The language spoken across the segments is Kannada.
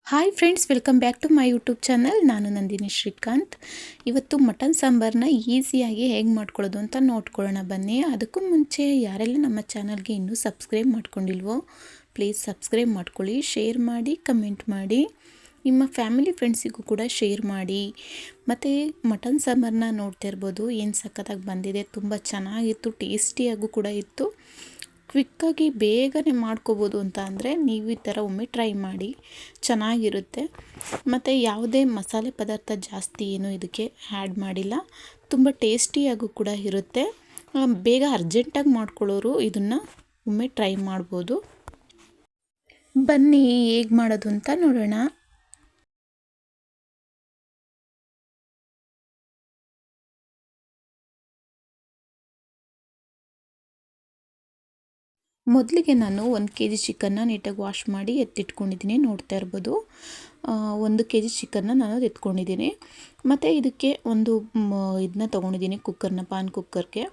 Hi friends, welcome back to my YouTube channel. ನಾನು ನಂದಿನಿ ಶ್ರೀಕಾಂತ್. ಇವತ್ತು ಮಟನ್ ಸಾಂಬಾರನ್ನ ಈಸಿಯಾಗಿ ಹೇಗೆ ಮಾಡ್ಕೊಳ್ಳೋದು ಅಂತ ನೋಡ್ಕೊಳ್ಳೋಣ ಬನ್ನಿ. ಅದಕ್ಕೂ ಮುಂಚೆ ಯಾರೆಲ್ಲ ನಮ್ಮ ಚಾನಲ್ಗೆ ಇನ್ನೂ ಸಬ್ಸ್ಕ್ರೈಬ್ ಮಾಡ್ಕೊಂಡಿಲ್ವೋ ಪ್ಲೀಸ್ ಸಬ್ಸ್ಕ್ರೈಬ್ ಮಾಡ್ಕೊಳ್ಳಿ, ಶೇರ್ ಮಾಡಿ, ಕಮೆಂಟ್ ಮಾಡಿ, ನಿಮ್ಮ ಫ್ಯಾಮಿಲಿ ಫ್ರೆಂಡ್ಸಿಗೂ ಕೂಡ ಶೇರ್ ಮಾಡಿ. ಮತ್ತು ಮಟನ್ ಸಾಂಬಾರನ್ನ ನೋಡ್ತಾ ಇರ್ಬೋದು, ಏನು ಸಖತ್ತಾಗಿ ಬಂದಿದೆ. ತುಂಬ ಚೆನ್ನಾಗಿತ್ತು, ಟೇಸ್ಟಿಯಾಗೂ ಕೂಡ ಇತ್ತು. ಕ್ವಿಕ್ಕಾಗಿ ಬೇಗನೆ ಮಾಡ್ಕೋಬೋದು ಅಂತ ಅಂದರೆ ನೀವು ಈ ಥರ ಒಮ್ಮೆ ಟ್ರೈ ಮಾಡಿ, ಚೆನ್ನಾಗಿರುತ್ತೆ. ಮತ್ತು ಯಾವುದೇ ಮಸಾಲೆ ಪದಾರ್ಥ ಜಾಸ್ತಿ ಏನು ಇದಕ್ಕೆ ಆ್ಯಡ್ ಮಾಡಿಲ್ಲ. ತುಂಬ ಟೇಸ್ಟಿಯಾಗೂ ಕೂಡ ಇರುತ್ತೆ. ಬೇಗ ಅರ್ಜೆಂಟಾಗಿ ಮಾಡ್ಕೊಳ್ಳೋರು ಇದನ್ನು ಒಮ್ಮೆ ಟ್ರೈ ಮಾಡ್ಬೋದು. ಬನ್ನಿ ಹೇಗೆ ಮಾಡೋದು ಅಂತ ನೋಡೋಣ. ಮೊದಲಿಗೆ ನಾನು 1 kg ಚಿಕನ್ನ ನೀಟಾಗಿ ವಾಶ್ ಮಾಡಿ ಎತ್ತಿಟ್ಕೊಂಡಿದ್ದೀನಿ. ನೋಡ್ತಾ ಇರ್ಬೋದು, 1 kg ಚಿಕನ್ನ ನಾನು ಎತ್ಕೊಂಡಿದ್ದೀನಿ. ಮತ್ತು ಇದಕ್ಕೆ ಒಂದು ಇದನ್ನ ತೊಗೊಂಡಿದ್ದೀನಿ, ಕುಕ್ಕರ್ನ, ಪಾನ್ ಕುಕ್ಕರ್ಗೆ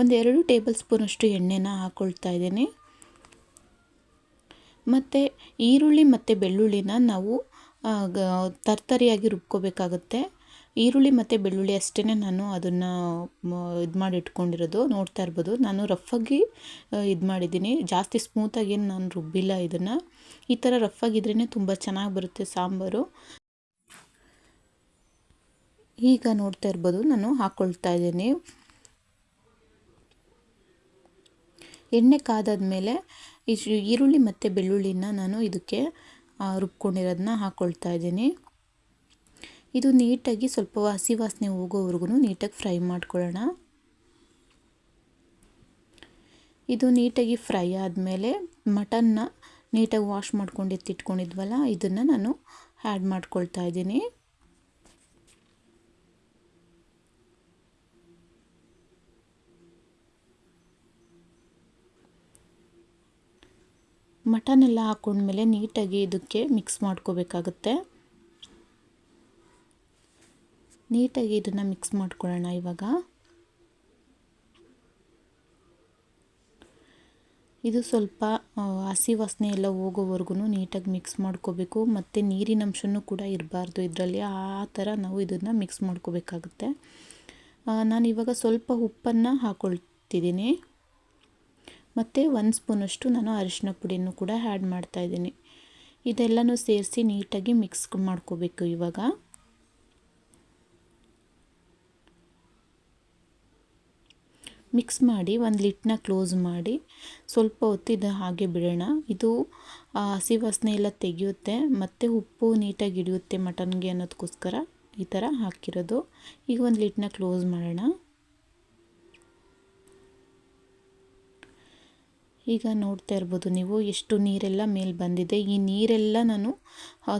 ಒಂದು 2 ಟೇಬಲ್ ಸ್ಪೂನಷ್ಟು ಎಣ್ಣೆನ ಹಾಕ್ಕೊಳ್ತಾ ಇದ್ದೀನಿ. ಮತ್ತು ಈರುಳ್ಳಿ ಮತ್ತು ಬೆಳ್ಳುಳ್ಳಿನ ನಾವು ತರ್ತರಿಯಾಗಿ ರುಬ್ಕೋಬೇಕಾಗುತ್ತೆ. ಈರುಳ್ಳಿ ಮತ್ತು ಬೆಳ್ಳುಳ್ಳಿ ಅಷ್ಟೇ ನಾನು ಅದನ್ನು ಇದು ಮಾಡಿ ಇಟ್ಕೊಂಡಿರೋದು. ನೋಡ್ತಾ ಇರ್ಬೋದು, ನಾನು ರಫಾಗಿ ಇದು ಮಾಡಿದ್ದೀನಿ, ಜಾಸ್ತಿ ಸ್ಮೂತಾಗಿ ಏನು ನಾನು ರುಬ್ಬಿಲ್ಲ ಇದನ್ನು. ಈ ಥರ ರಫಾಗಿದ್ರೇ ತುಂಬ ಚೆನ್ನಾಗಿ ಬರುತ್ತೆ ಸಾಂಬಾರು. ಈಗ ನೋಡ್ತಾ ಇರ್ಬೋದು, ನಾನು ಹಾಕ್ಕೊಳ್ತಾ ಇದ್ದೀನಿ. ಎಣ್ಣೆ ಕಾದಾದ್ಮೇಲೆ ಈರುಳ್ಳಿ ಮತ್ತು ಬೆಳ್ಳುಳ್ಳಿನ ನಾನು ಇದಕ್ಕೆ ರುಬ್ಕೊಂಡಿರೋದನ್ನ ಹಾಕ್ಕೊಳ್ತಾ ಇದ್ದೀನಿ. ಇದು ನೀಟಾಗಿ ಸ್ವಲ್ಪ ಹಸಿ ವಾಸನೆ ಹೋಗೋವರೆಗೂ ನೀಟಾಗಿ ಫ್ರೈ ಮಾಡ್ಕೊಳ್ಳೋಣ. ಇದು ನೀಟಾಗಿ ಫ್ರೈ ಆದಮೇಲೆ ಮಟನ್ನ ನೀಟಾಗಿ ವಾಶ್ ಮಾಡ್ಕೊಂಡು ಎತ್ತಿಟ್ಕೊಂಡಿದ್ವಲ್ಲ, ಇದನ್ನು ನಾನು ಆ್ಯಡ್ ಮಾಡ್ಕೊಳ್ತಾ ಇದ್ದೀನಿ. ಮಟನ್ ಎಲ್ಲ ಹಾಕ್ಕೊಂಡ್ಮೇಲೆ ನೀಟಾಗಿ ಇದಕ್ಕೆ ಮಿಕ್ಸ್ ಮಾಡ್ಕೋಬೇಕಾಗುತ್ತೆ. ನೀಟಾಗಿ ಇದನ್ನು ಮಿಕ್ಸ್ ಮಾಡ್ಕೊಳ್ಳೋಣ. ಇವಾಗ ಇದು ಸ್ವಲ್ಪ ಹಸಿ ವಾಸನೆ ಎಲ್ಲ ಹೋಗೋವರೆಗೂ ನೀಟಾಗಿ ಮಿಕ್ಸ್ ಮಾಡ್ಕೋಬೇಕು. ಮತ್ತು ನೀರಿನ ಅಂಶನೂ ಕೂಡ ಇರಬಾರ್ದು ಇದರಲ್ಲಿ, ಆ ಥರ ನಾವು ಇದನ್ನು ಮಿಕ್ಸ್ ಮಾಡ್ಕೋಬೇಕಾಗುತ್ತೆ. ನಾನಿವಾಗ ಸ್ವಲ್ಪ ಉಪ್ಪನ್ನು ಹಾಕ್ಕೊಳ್ತಿದ್ದೀನಿ. ಮತ್ತು 1 ಸ್ಪೂನಷ್ಟು ನಾನು ಅರಿಶಿನ ಪುಡಿಯನ್ನು ಕೂಡ ಆ್ಯಡ್ ಮಾಡ್ತಾಯಿದ್ದೀನಿ. ಇದೆಲ್ಲನೂ ಸೇರಿಸಿ ನೀಟಾಗಿ ಮಿಕ್ಸ್ ಮಾಡ್ಕೋಬೇಕು. ಇವಾಗ ಮಿಕ್ಸ್ ಮಾಡಿ ಒಂದು ಲಿಡ್ನ ಕ್ಲೋಸ್ ಮಾಡಿ ಸ್ವಲ್ಪ ಹೊತ್ತು ಇದು ಹಾಗೆ ಬಿಡೋಣ. ಇದು ಹಸಿ ವಾಸನೆ ಎಲ್ಲ ತೆಗೆಯುತ್ತೆ ಮತ್ತು ಉಪ್ಪು ನೀಟಾಗಿ ಹಿಡಿಯುತ್ತೆ ಮಟನ್ಗೆ ಅನ್ನೋದಕ್ಕೋಸ್ಕರ ಈ ಥರ ಹಾಕಿರೋದು. ಈಗ ಒಂದು ಲಿಡ್ನ ಕ್ಲೋಸ್ ಮಾಡೋಣ. ಈಗ ನೋಡ್ತಾ ಇರ್ಬೋದು ನೀವು, ಎಷ್ಟು ನೀರೆಲ್ಲ ಮೇಲೆ ಬಂದಿದೆ. ಈ ನೀರೆಲ್ಲ ನಾನು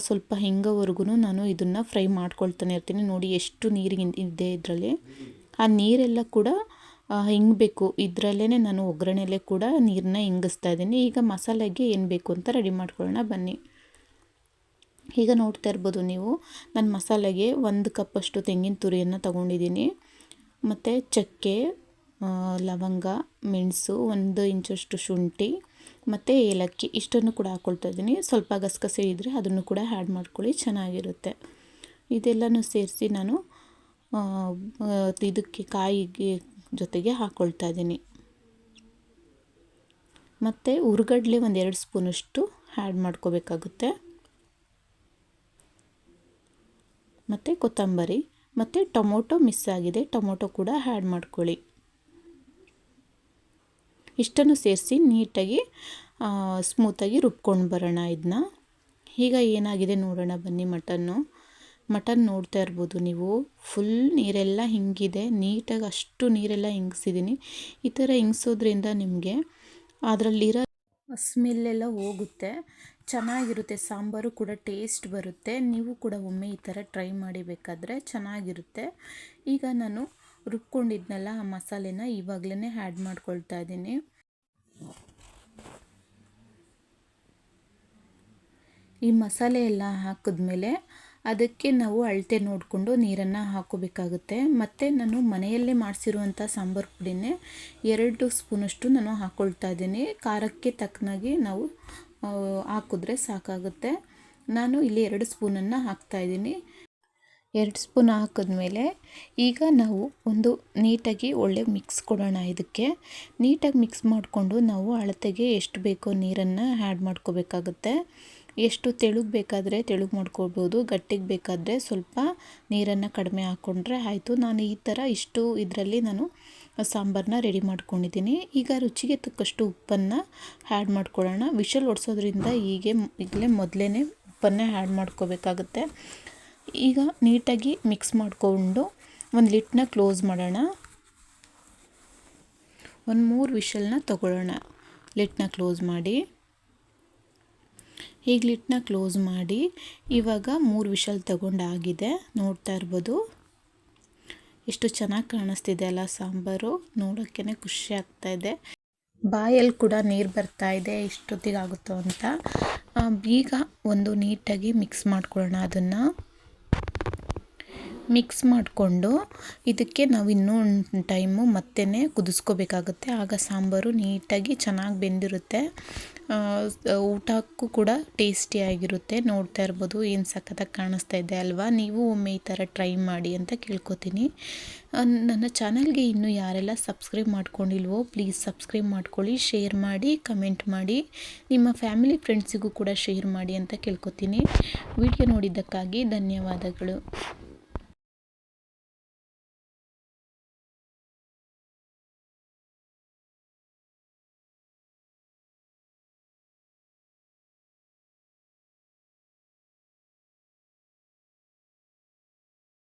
ಸ್ವಲ್ಪ ಹಿಂಗೋವರೆಗೂ ನಾನು ಇದನ್ನು ಫ್ರೈ ಮಾಡ್ಕೊಳ್ತಾನೆ ಇರ್ತೀನಿ. ನೋಡಿ ಎಷ್ಟು ನೀರಿಗೆ ಇದೆ ಇದರಲ್ಲಿ. ಆ ನೀರೆಲ್ಲ ಕೂಡ ಹಿಂಗಬೇಕು. ಇದರಲ್ಲೇ ನಾನು ಒಗ್ಗರಣೆಯಲ್ಲೇ ಕೂಡ ನೀರನ್ನ ಹಿಂಗಿಸ್ತಾ ಇದ್ದೀನಿ. ಈಗ ಮಸಾಲೆಗೆ ಏನು ಬೇಕು ಅಂತ ರೆಡಿ ಮಾಡ್ಕೊಳ್ಳೋಣ ಬನ್ನಿ. ಈಗ ನೋಡ್ತಾ ಇರ್ಬೋದು ನೀವು, ನಾನು ಮಸಾಲೆಗೆ 1 ಕಪ್ಪಷ್ಟು ತೆಂಗಿನ ತುರಿಯನ್ನು ತೊಗೊಂಡಿದ್ದೀನಿ. ಮತ್ತು ಚಕ್ಕೆ, ಲವಂಗ, ಮೆಣಸು, 1 ಇಂಚಷ್ಟು ಶುಂಠಿ ಮತ್ತು ಏಲಕ್ಕಿ ಇಷ್ಟನ್ನು ಕೂಡ ಹಾಕ್ಕೊಳ್ತಾ ಇದ್ದೀನಿ. ಸ್ವಲ್ಪ ಗಸಗಸೆ ಇದ್ದರೆ ಅದನ್ನು ಕೂಡ ಆ್ಯಡ್ ಮಾಡ್ಕೊಳ್ಳಿ, ಚೆನ್ನಾಗಿರುತ್ತೆ. ಇದೆಲ್ಲನೂ ಸೇರಿಸಿ ನಾನು ಇದಕ್ಕೆ ಕಾಯಿಗೆ ಜೊತೆಗೆ ಹಾಕ್ಕೊಳ್ತಾ ಇದ್ದೀನಿ. ಮತ್ತು ಹುರ್ಗಡ್ಲೆ 1-2 ಸ್ಪೂನಷ್ಟು ಆ್ಯಡ್ ಮಾಡ್ಕೋಬೇಕಾಗುತ್ತೆ. ಮತ್ತು ಕೊತ್ತಂಬರಿ ಮತ್ತು ಟೊಮೊಟೊ ಮಿಸ್ ಆಗಿದೆ, ಟೊಮೊಟೊ ಕೂಡ ಆ್ಯಡ್ ಮಾಡ್ಕೊಳ್ಳಿ. ಇಷ್ಟನ್ನು ಸೇರಿಸಿ ನೀಟಾಗಿ ಸ್ಮೂತಾಗಿ ರುಬ್ಕೊಂಡು ಬರೋಣ ಇದನ್ನ. ಈಗ ಏನಾಗಿದೆ ನೋಡೋಣ ಬನ್ನಿ. ಮಟನ್ ನೋಡ್ತಾ ಇರ್ಬೋದು ನೀವು, ಫುಲ್ ನೀರೆಲ್ಲ ಹಿಂಗಿದೆ. ನೀಟಾಗಿ ಅಷ್ಟು ನೀರೆಲ್ಲ ಹಿಂಗಿಸಿದ್ದೀನಿ. ಈ ಥರ ಹಿಂಗಿಸೋದ್ರಿಂದ ನಿಮಗೆ ಅದರಲ್ಲಿರೋ ಸ್ಮೆಲ್ಲೆಲ್ಲ ಹೋಗುತ್ತೆ, ಚೆನ್ನಾಗಿರುತ್ತೆ. ಸಾಂಬಾರು ಕೂಡ ಟೇಸ್ಟ್ ಬರುತ್ತೆ. ನೀವು ಕೂಡ ಒಮ್ಮೆ ಈ ಥರ ಟ್ರೈ ಮಾಡಿ, ಬೇಕಾದರೆ ಚೆನ್ನಾಗಿರುತ್ತೆ. ಈಗ ನಾನು ರುಬ್ಕೊಂಡಿದ್ನಲ್ಲ ಆ ಮಸಾಲೆನ ಇವಾಗಲೇ ಆ್ಯಡ್ ಮಾಡ್ಕೊಳ್ತಾ ಇದ್ದೀನಿ. ಈ ಮಸಾಲೆ ಎಲ್ಲ ಹಾಕಿದ್ಮೇಲೆ ಅದಕ್ಕೆ ನಾವು ಅಳತೆ ನೋಡಿಕೊಂಡು ನೀರನ್ನು ಹಾಕೋಬೇಕಾಗುತ್ತೆ. ಮತ್ತು ನಾನು ಮನೆಯಲ್ಲೇ ಮಾಡಿಸಿರುವಂಥ ಸಾಂಬಾರು ಪುಡಿನೇ 2 ಸ್ಪೂನಷ್ಟು ನಾನು ಹಾಕ್ಕೊಳ್ತಾ ಇದ್ದೀನಿ. ಖಾರಕ್ಕೆ ತಕ್ಕನಾಗಿ ನಾವು ಹಾಕಿದ್ರೆ ಸಾಕಾಗುತ್ತೆ. ನಾನು ಇಲ್ಲಿ 2 ಸ್ಪೂನನ್ನು ಹಾಕ್ತಾಯಿದ್ದೀನಿ. 2 ಸ್ಪೂನ್ ಹಾಕಿದ್ಮೇಲೆ ಈಗ ನಾವು ಒಂದು ನೀಟಾಗಿ ಒಳ್ಳೆ ಮಿಕ್ಸ್ ಕೊಡೋಣ. ಇದಕ್ಕೆ ನೀಟಾಗಿ ಮಿಕ್ಸ್ ಮಾಡಿಕೊಂಡು ನಾವು ಅಳತೆಗೆ ಎಷ್ಟು ಬೇಕೋ ನೀರನ್ನು ಆ್ಯಡ್ ಮಾಡ್ಕೋಬೇಕಾಗುತ್ತೆ. ಎಷ್ಟು ತೆಳುಗೆ ಬೇಕಾದರೆ ತೆಳುಗೆ ಮಾಡ್ಕೊಳ್ಬೋದು, ಗಟ್ಟಿಗೆ ಬೇಕಾದರೆ ಸ್ವಲ್ಪ ನೀರನ್ನು ಕಡಿಮೆ ಹಾಕ್ಕೊಂಡ್ರೆ ಆಯಿತು. ನಾನು ಈ ಥರ ಇಷ್ಟು ಇದರಲ್ಲಿ ನಾನು ಸಾಂಬಾರನ್ನ ರೆಡಿ ಮಾಡ್ಕೊಂಡಿದ್ದೀನಿ. ಈಗ ರುಚಿಗೆ ತಕ್ಕಷ್ಟು ಉಪ್ಪನ್ನು ಆ್ಯಡ್ ಮಾಡ್ಕೊಳ್ಳೋಣ. ವಿಷಲ್ ಹೊಡ್ಸೋದ್ರಿಂದ ಈಗಲೇ ಮೊದಲೇ ಉಪ್ಪನ್ನೇ ಆ್ಯಡ್ ಮಾಡ್ಕೋಬೇಕಾಗುತ್ತೆ. ಈಗ ನೀಟಾಗಿ ಮಿಕ್ಸ್ ಮಾಡಿಕೊಂಡು ಒಂದು ಲಿಡ್ನ ಕ್ಲೋಸ್ ಮಾಡೋಣ. ಒಂದು 3 ವಿಷಲ್ನ ತಗೊಳ್ಳೋಣ. ಲಿಡ್ನ ಕ್ಲೋಸ್ ಮಾಡಿ, ಈಗ ಲಿಡ್ನ ಕ್ಲೋಸ್ ಮಾಡಿ ಇವಾಗ 3 ವಿಷಲ್ ತಗೊಂಡಾಗಿದೆ. ನೋಡ್ತಾ ಇರ್ಬೋದು ಎಷ್ಟು ಚೆನ್ನಾಗಿ ಕಾಣಿಸ್ತಿದೆ ಅಲ್ಲ ಸಾಂಬಾರು. ನೋಡೋಕ್ಕೇ ಖುಷಿ ಆಗ್ತಾಯಿದೆ, ಬಾಯಲ್ಲಿ ಕೂಡ ನೀರು ಬರ್ತಾ ಇದೆ ಎಷ್ಟೊತ್ತಿಗೆ ಆಗುತ್ತೋ ಅಂತ. ಈಗ ಒಂದು ನೀಟಾಗಿ ಮಿಕ್ಸ್ ಮಾಡ್ಕೊಳ್ಳೋಣ. ಅದನ್ನು ಮಿಕ್ಸ್ ಮಾಡಿಕೊಂಡು ಇದಕ್ಕೆ ನಾವು ಇನ್ನೂ ಒಂದು ಟೈಮು ಮತ್ತೆ ಕುದಿಸ್ಕೋಬೇಕಾಗುತ್ತೆ. ಆಗ ಸಾಂಬಾರು ನೀಟಾಗಿ ಚೆನ್ನಾಗಿ ಬೆಂದಿರುತ್ತೆ, ಊಟಕ್ಕೂ ಕೂಡ ಟೇಸ್ಟಿಯಾಗಿರುತ್ತೆ. ನೋಡ್ತಾ ಇರ್ಬೋದು ಏನು ಸಖತ್ತಾಗಿ ಕಾಣಿಸ್ತಾ ಇದೆ ಅಲ್ವಾ. ನೀವು ಒಮ್ಮೆ ಈ ಥರ ಟ್ರೈ ಮಾಡಿ ಅಂತ ಕೇಳ್ಕೊತೀನಿ. ನನ್ನ ಚಾನಲ್ಗೆ ಇನ್ನೂ ಯಾರೆಲ್ಲ ಸಬ್ಸ್ಕ್ರೈಬ್ ಮಾಡ್ಕೊಂಡಿಲ್ವೋ ಪ್ಲೀಸ್ ಸಬ್ಸ್ಕ್ರೈಬ್ ಮಾಡ್ಕೊಳ್ಳಿ, ಶೇರ್ ಮಾಡಿ, ಕಮೆಂಟ್ ಮಾಡಿ, ನಿಮ್ಮ ಫ್ಯಾಮಿಲಿ ಫ್ರೆಂಡ್ಸಿಗೂ ಕೂಡ ಶೇರ್ ಮಾಡಿ ಅಂತ ಕೇಳ್ಕೊತೀನಿ. ವಿಡಿಯೋ ನೋಡಿದ್ದಕ್ಕಾಗಿ ಧನ್ಯವಾದಗಳು.